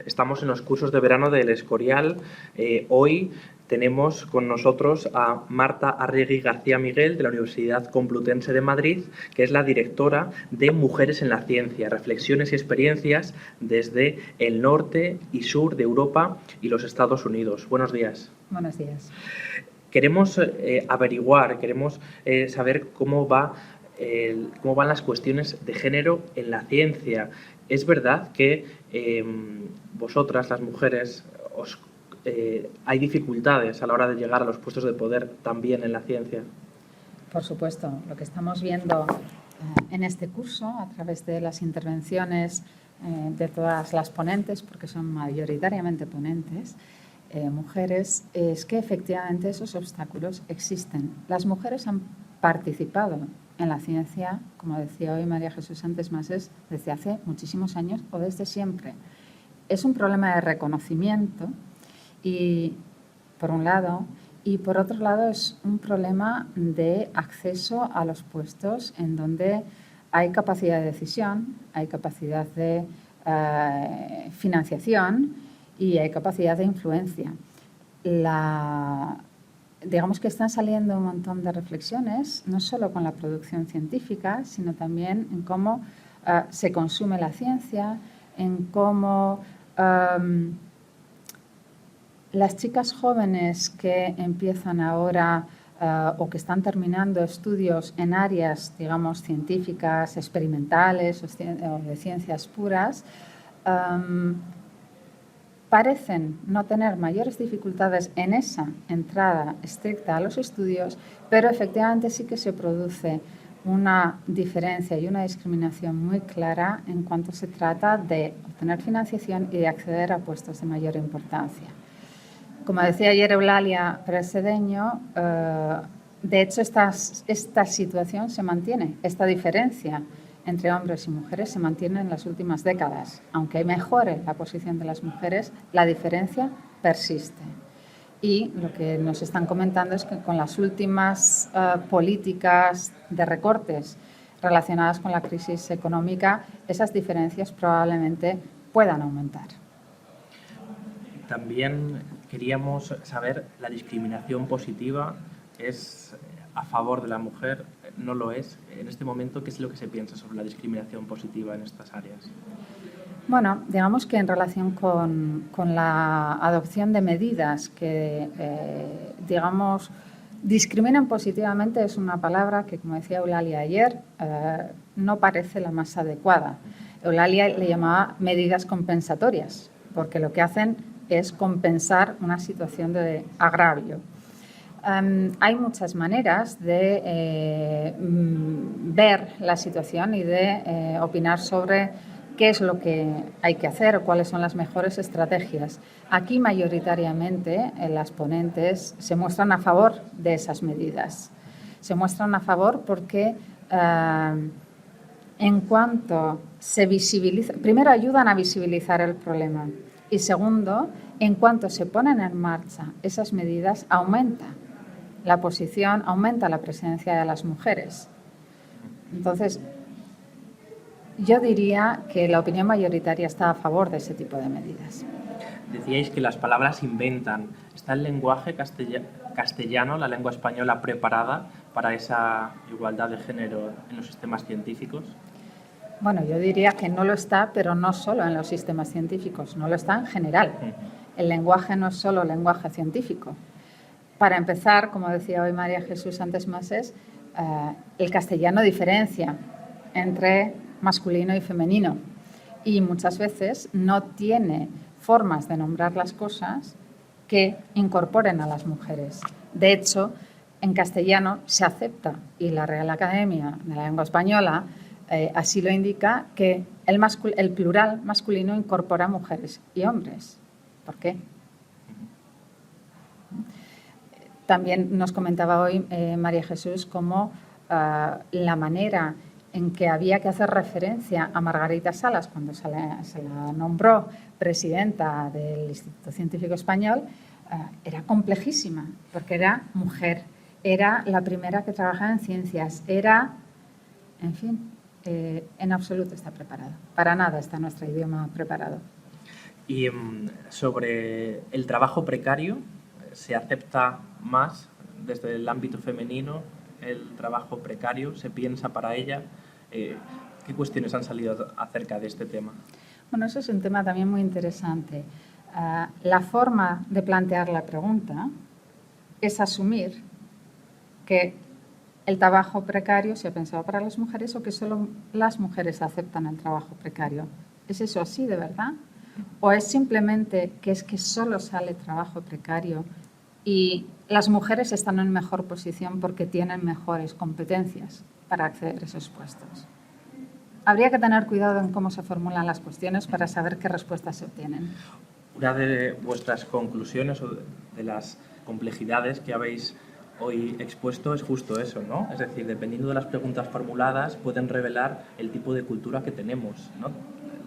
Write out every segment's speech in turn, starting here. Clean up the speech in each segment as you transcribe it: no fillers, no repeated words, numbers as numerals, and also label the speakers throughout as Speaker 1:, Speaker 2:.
Speaker 1: Estamos en los cursos de verano del Escorial. Hoy tenemos con nosotros a Marta Arregui García Miguel, de la Universidad Complutense de Madrid, que es la directora de Mujeres en la Ciencia, reflexiones y experiencias desde el norte y sur de Europa y los Estados Unidos. Buenos días.
Speaker 2: Buenos días.
Speaker 1: Queremos averiguar, queremos saber cómo van las cuestiones de género en la ciencia. ¿Es verdad que vosotras, las mujeres, hay dificultades a la hora de llegar a los puestos de poder también en la ciencia?
Speaker 2: Por supuesto, lo que estamos viendo en este curso, a través de las intervenciones de todas las ponentes, porque son mayoritariamente ponentes, mujeres, es que efectivamente esos obstáculos existen. Las mujeres han participado en la ciencia, como decía hoy María Jesús Santos Masés, desde hace muchísimos años o desde siempre. Es un problema de reconocimiento y, por un lado, y por otro lado es un problema de acceso a los puestos en donde hay capacidad de decisión, hay capacidad de financiación y hay capacidad de influencia. Digamos que están saliendo un montón de reflexiones, no solo con la producción científica, sino también en cómo se consume la ciencia, en cómo las chicas jóvenes que empiezan ahora o que están terminando estudios en áreas, digamos, científicas, experimentales o de ciencias puras, parecen no tener mayores dificultades en esa entrada estricta a los estudios, pero efectivamente sí que se produce una diferencia y una discriminación muy clara en cuanto se trata de obtener financiación y de acceder a puestos de mayor importancia. Como decía ayer Eulalia Pérez-Cedeño, de hecho esta situación se mantiene, esta diferencia entre hombres y mujeres se mantiene en las últimas décadas. Aunque mejore la posición de las mujeres, la diferencia persiste. Y lo que nos están comentando es que con las últimas políticas de recortes relacionadas con la crisis económica, esas diferencias probablemente puedan aumentar.
Speaker 1: También queríamos saber, ¿la discriminación positiva es a favor de la mujer? ¿No lo es? En este momento, ¿qué es lo que se piensa sobre la discriminación positiva en estas áreas?
Speaker 2: Bueno, digamos que en relación con la adopción de medidas que, digamos, discriminan positivamente, es una palabra que, como decía Eulalia ayer, no parece la más adecuada. Eulalia le llamaba medidas compensatorias, porque lo que hacen es compensar una situación de agravio. Hay muchas maneras de ver la situación y de opinar sobre qué es lo que hay que hacer o cuáles son las mejores estrategias. Aquí, mayoritariamente, las ponentes se muestran a favor de esas medidas. Se muestran a favor porque, en cuanto se visibiliza, primero ayudan a visibilizar el problema y segundo, en cuanto se ponen en marcha esas medidas, aumenta la posición, aumenta la presencia de las mujeres. Entonces, yo diría que la opinión mayoritaria está a favor de ese tipo de medidas.
Speaker 1: Decíais que las palabras inventan. ¿Está el lenguaje castellano, la lengua española, preparada para esa igualdad de género en los sistemas científicos?
Speaker 2: Bueno, yo diría que no lo está, pero no solo en los sistemas científicos, no lo está en general. El lenguaje no es solo lenguaje científico. Para empezar, como decía hoy María Jesús Santos Masés, el castellano diferencia entre masculino y femenino y muchas veces no tiene formas de nombrar las cosas que incorporen a las mujeres. De hecho, en castellano se acepta, y la Real Academia de la Lengua Española así lo indica, que el plural masculino incorpora mujeres y hombres. ¿Por qué? También nos comentaba hoy María Jesús cómo la manera en que había que hacer referencia a Margarita Salas cuando se la nombró presidenta del Instituto Científico Español era complejísima, porque era mujer, era la primera que trabajaba en ciencias, era, en fin, en absoluto está preparado. Para nada está nuestro idioma preparado.
Speaker 1: Y sobre el trabajo precario, ¿se acepta más desde el ámbito femenino el trabajo precario? ¿Se piensa para ella? ¿Qué cuestiones han salido acerca de este tema?
Speaker 2: Bueno, eso es un tema también muy interesante. La forma de plantear la pregunta es asumir que el trabajo precario se ha pensado para las mujeres o que solo las mujeres aceptan el trabajo precario. ¿Es eso así de verdad? ¿O es simplemente que es que solo sale trabajo precario y las mujeres están en mejor posición porque tienen mejores competencias para acceder a esos puestos? Habría que tener cuidado en cómo se formulan las cuestiones para saber qué respuestas se obtienen.
Speaker 1: Una de vuestras conclusiones o de las complejidades que habéis hoy expuesto es justo eso, ¿no? Es decir, dependiendo de las preguntas formuladas pueden revelar el tipo de cultura que tenemos, ¿no?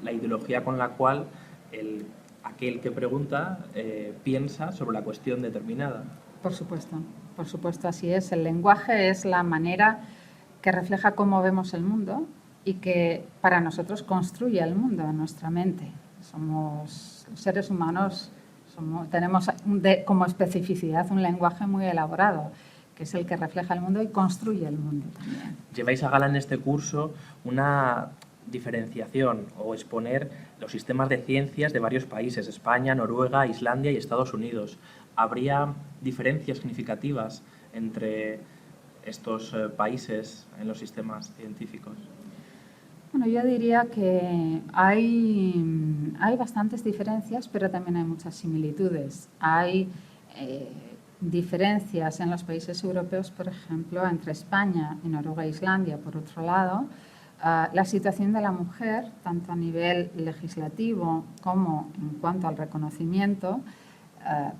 Speaker 1: La ideología con la cual aquel que pregunta piensa sobre la cuestión determinada.
Speaker 2: Por supuesto, así es. El lenguaje es la manera que refleja cómo vemos el mundo y que para nosotros construye el mundo en nuestra mente. Somos seres humanos, tenemos como especificidad un lenguaje muy elaborado, que es el que refleja el mundo y construye el mundo también.
Speaker 1: Lleváis a gala en este curso una diferenciación o exponer los sistemas de ciencias de varios países, España, Noruega, Islandia y Estados Unidos. ¿Habría diferencias significativas entre estos países en los sistemas científicos?
Speaker 2: Bueno, yo diría que hay bastantes diferencias, pero también hay muchas similitudes. Hay diferencias en los países europeos, por ejemplo, entre España y Noruega e Islandia, por otro lado. La situación de la mujer, tanto a nivel legislativo como en cuanto al reconocimiento,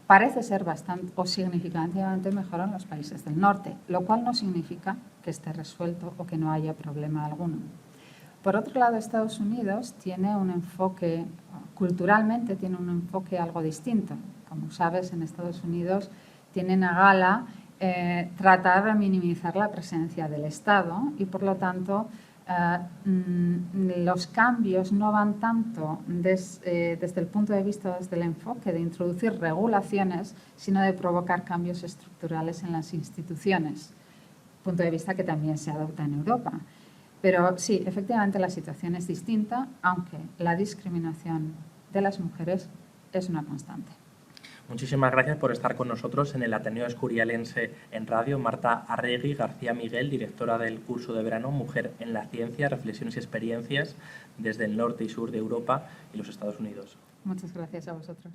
Speaker 2: parece ser bastante o significativamente mejor en los países del norte, lo cual no significa que esté resuelto o que no haya problema alguno. Por otro lado, Estados Unidos tiene un enfoque, culturalmente tiene un enfoque algo distinto. Como sabes, en Estados Unidos tienen a gala tratar de minimizar la presencia del Estado y, por lo tanto, los cambios no van tanto desde el punto de vista, desde el enfoque de introducir regulaciones, sino de provocar cambios estructurales en las instituciones, punto de vista que también se adopta en Europa. Pero sí, efectivamente la situación es distinta, aunque la discriminación de las mujeres es una constante.
Speaker 1: Muchísimas gracias por estar con nosotros en el Ateneo Escurialense en Radio. Marta Arregui García Miguel, directora del curso de verano Mujer en la Ciencia, Reflexiones y Experiencias desde el norte y sur de Europa y los Estados Unidos.
Speaker 2: Muchas gracias a vosotros.